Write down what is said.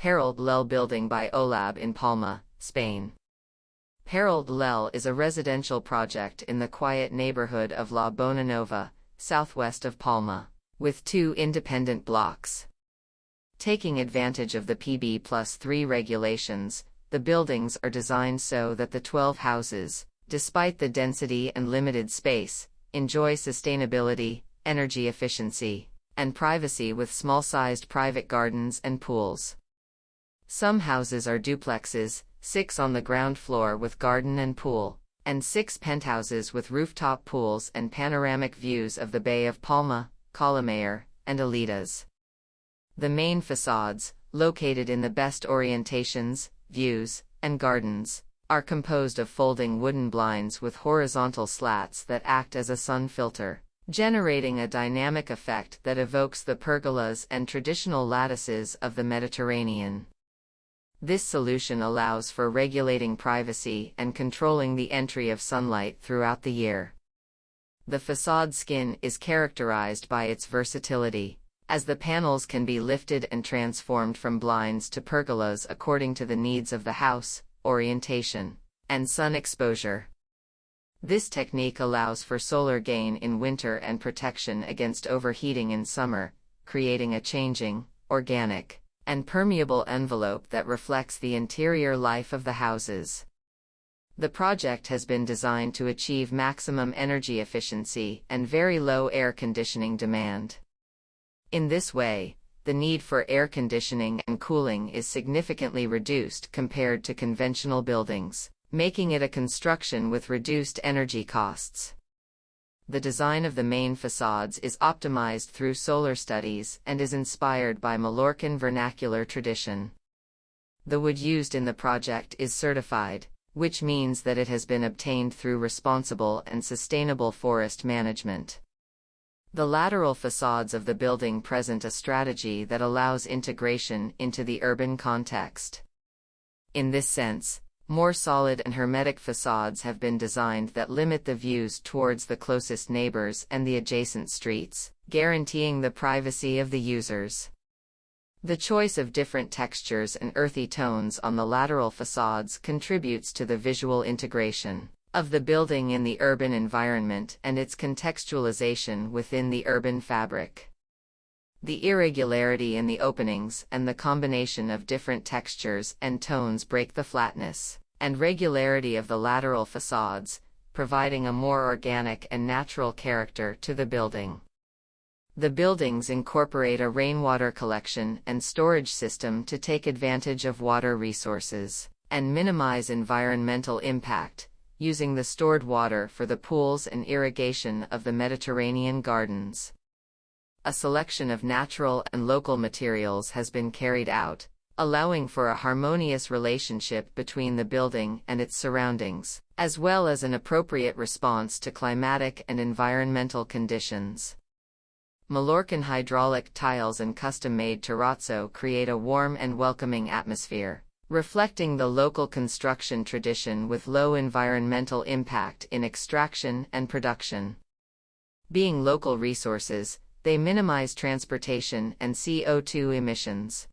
Paral building by OHLAB in Palma, Spain. Paral is a residential project in the quiet neighborhood of La Bonanova, southwest of Palma, with 2 independent blocks. Taking advantage of the PB+3 regulations, the buildings are designed so that the 12 houses, despite the density and limited space, enjoy sustainability, energy efficiency, and privacy with small-sized private gardens and pools. Some houses are duplexes, 6 on the ground floor with garden and pool, and 6 penthouses with rooftop pools and panoramic views of the Bay of Palma, Cala Mayor, and Illetas. The main facades, located in the best orientations, views, and gardens, are composed of folding wooden blinds with horizontal slats that act as a sun filter, generating a dynamic effect that evokes the pergolas and traditional lattices of the Mediterranean. This solution allows for regulating privacy and controlling the entry of sunlight throughout the year. The facade skin is characterized by its versatility, as the panels can be lifted and transformed from blinds to pergolas according to the needs of the house, orientation, and sun exposure. This technique allows for solar gain in winter and protection against overheating in summer, creating a changing, organic, and permeable envelope that reflects the interior life of the houses. The project has been designed to achieve maximum energy efficiency and very low air conditioning demand. In this way, the need for air conditioning and cooling is significantly reduced compared to conventional buildings, making it a construction with reduced energy costs. The design of the main facades is optimized through solar studies and is inspired by Mallorcan vernacular tradition. The wood used in the project is certified, which means that it has been obtained through responsible and sustainable forest management. The lateral facades of the building present a strategy that allows integration into the urban context. In this sense, more solid and hermetic facades have been designed that limit the views towards the closest neighbors and the adjacent streets, guaranteeing the privacy of the users. The choice of different textures and earthy tones on the lateral facades contributes to the visual integration of the building in the urban environment and its contextualization within the urban fabric. The irregularity in the openings and the combination of different textures and tones break the flatness and regularity of the lateral facades, providing a more organic and natural character to the building. The buildings incorporate a rainwater collection and storage system to take advantage of water resources and minimize environmental impact, using the stored water for the pools and irrigation of the Mediterranean gardens. A selection of natural and local materials has been carried out, allowing for a harmonious relationship between the building and its surroundings, as well as an appropriate response to climatic and environmental conditions. Mallorcan hydraulic tiles and custom-made terrazzo create a warm and welcoming atmosphere, reflecting the local construction tradition with low environmental impact in extraction and production. Being local resources, they minimize transportation and CO2 emissions.